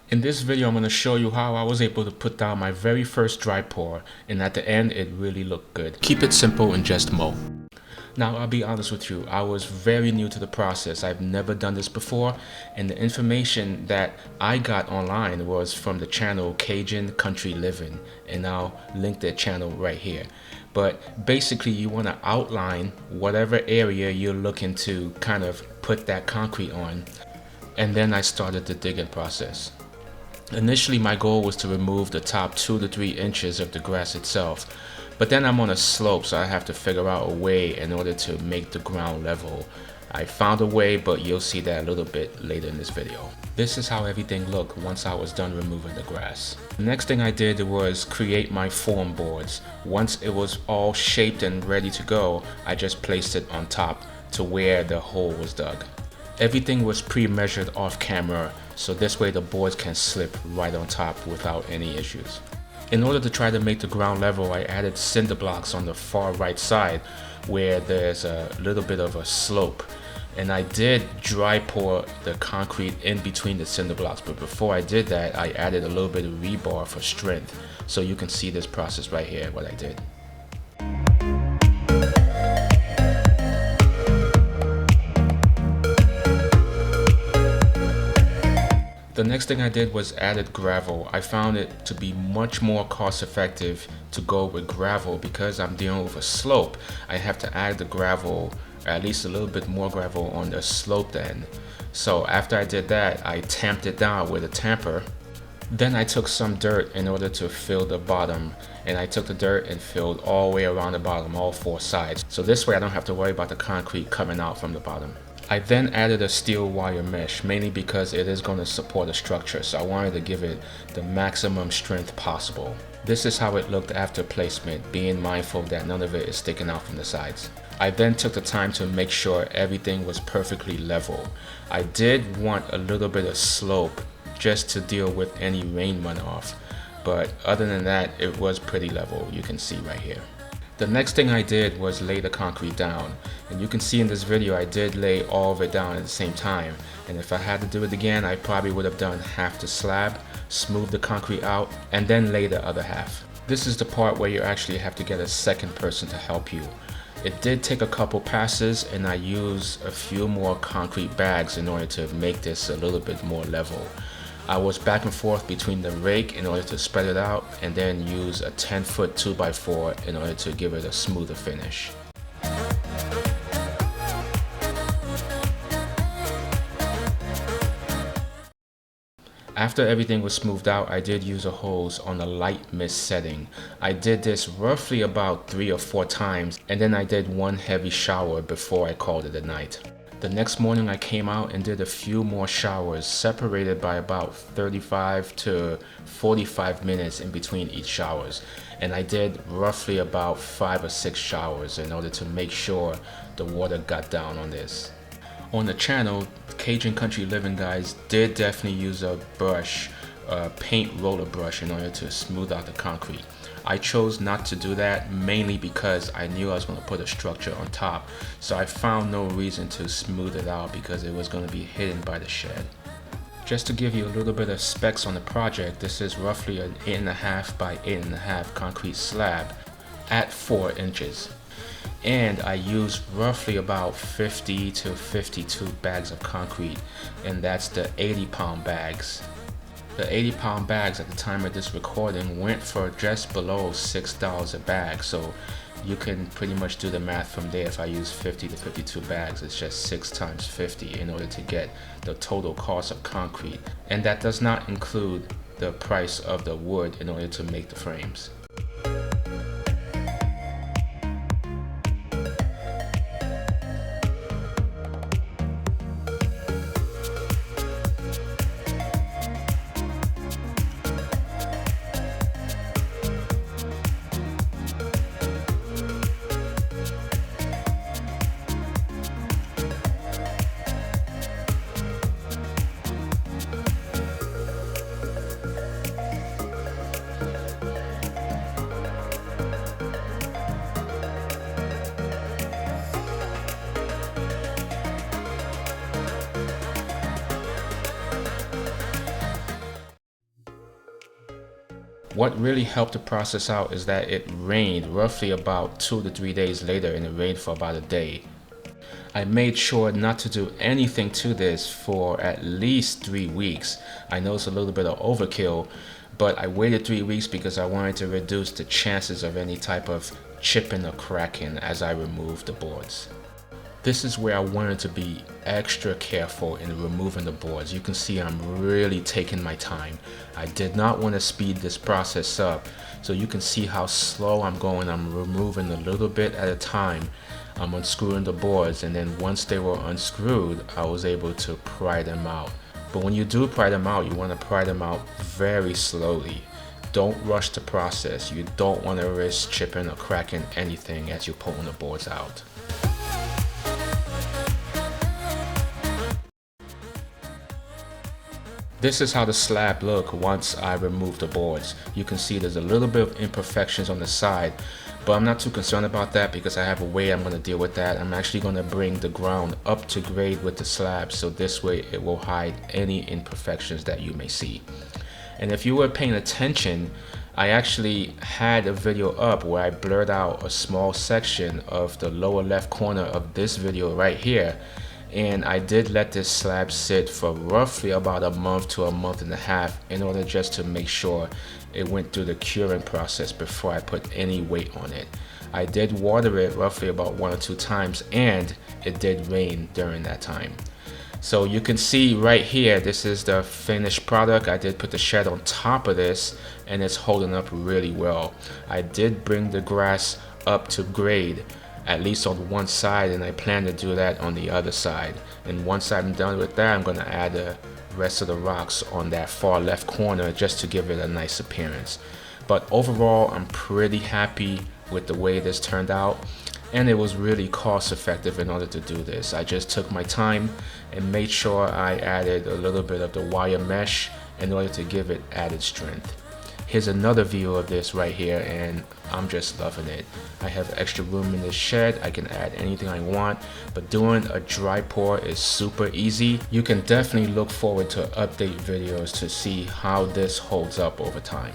In this video, I'm going to show you how I was able to put down my very first dry pour, and at the end it really looked good. Keep it simple and just mow. Now, I'll be honest with you, I was very new to the process. I've never done this before, and the information that I got online was from the channel Cajun Country Living, and I'll link that channel right here. But basically, you want to outline whatever area you're looking to kind of put that concrete on, and then I started the digging process. Initially, my goal was to remove the top 2 to 3 inches of the grass itself. But then I'm on a slope, so I have to figure out a way in order to make the ground level. I found a way, but you'll see that a little bit later in this video. This is how everything looked once I was done removing the grass. The next thing I did was create my form boards. Once it was all shaped and ready to go, I just placed it on top to where the hole was dug. Everything was pre-measured off camera, so this way the boards can slip right on top without any issues. In order to try to make the ground level, I added cinder blocks on the far right side where there's a little bit of a slope. And I did dry pour the concrete in between the cinder blocks, but before I did that, I added a little bit of rebar for strength. So you can see this process right here, what I did. The next thing I did was added gravel. I found it to be much more cost effective to go with gravel because I'm dealing with a slope. I have to add the gravel, or at least a little bit more gravel on the sloped end. So after I did that, I tamped it down with a tamper. Then I took some dirt in order to fill the bottom, and I took the dirt and filled all the way around the bottom, all 4 sides. So this way I don't have to worry about the concrete coming out from the bottom. I then added a steel wire mesh, mainly because it is going to support a structure, so I wanted to give it the maximum strength possible. This is how it looked after placement, being mindful that none of it is sticking out from the sides. I then took the time to make sure everything was perfectly level. I did want a little bit of slope just to deal with any rain runoff, but other than that, it was pretty level, you can see right here. The next thing I did was lay the concrete down, and you can see in this video I did lay all of it down at the same time, and if I had to do it again, I probably would have done half the slab, smooth the concrete out, and then lay the other half. This is the part where you actually have to get a second person to help you. It did take a couple passes, and I used a few more concrete bags in order to make this a little bit more level. I was back and forth between the rake in order to spread it out, and then use a 10-foot 2x4 in order to give it a smoother finish. After everything was smoothed out, I did use a hose on a light mist setting. I did this roughly about 3 or 4 times, and then I did one heavy shower before I called it a night. The next morning I came out and did a few more showers, separated by about 35 to 45 minutes in between each showers. And I did roughly about 5 or 6 showers in order to make sure the water got down on this. On the channel, Cajun Country Living guys did definitely use a brush, a paint roller brush, in order to smooth out the concrete. I chose not to do that mainly because I knew I was going to put a structure on top, so I found no reason to smooth it out because it was going to be hidden by the shed. Just to give you a little bit of specs on the project, this is roughly an 8.5 by 8.5 concrete slab at 4 inches. And I used roughly about 50 to 52 bags of concrete, and that's the 80-pound bags. The 80-pound bags at the time of this recording went for just below $6 a bag, so you can pretty much do the math from there. If I use 50 to 52 bags, it's just 6 times 50 in order to get the total cost of concrete. And that does not include the price of the wood in order to make the frames. What really helped the process out is that it rained roughly about 2 to 3 days later, and it rained for about a day. I made sure not to do anything to this for at least 3 weeks. I know it's a little bit of overkill, but I waited 3 weeks because I wanted to reduce the chances of any type of chipping or cracking as I removed the boards. This is where I wanted to be extra careful in removing the boards. You can see I'm really taking my time. I did not want to speed this process up, so you can see how slow I'm going. I'm removing a little bit at a time. I'm unscrewing the boards, and then once they were unscrewed, I was able to pry them out. But when you do pry them out, you want to pry them out very slowly. Don't rush the process. You don't want to risk chipping or cracking anything as you're pulling the boards out. This is how the slab look once I remove the boards. You can see there's a little bit of imperfections on the side, but I'm not too concerned about that because I have a way I'm going to deal with that. I'm actually going to bring the ground up to grade with the slab, so this way it will hide any imperfections that you may see. And if you were paying attention, I actually had a video up where I blurred out a small section of the lower left corner of this video right here. And I did let this slab sit for roughly about a month to a month and a half in order just to make sure it went through the curing process before I put any weight on it. I did water it roughly about 1 or 2 times, and it did rain during that time. So you can see right here, this is the finished product. I did put the shed on top of this, and it's holding up really well. I did bring the grass up to grade, at least on one side, and I plan to do that on the other side. And once I'm done with that, I'm going to add the rest of the rocks on that far left corner just to give it a nice appearance. But overall, I'm pretty happy with the way this turned out, and it was really cost effective in order to do this. I just took my time and made sure I added a little bit of the wire mesh in order to give it added strength. Here's another view of this right here, and I'm just loving it. I have extra room in this shed. I can add anything I want, but doing a dry pour is super easy. You can definitely look forward to update videos to see how this holds up over time.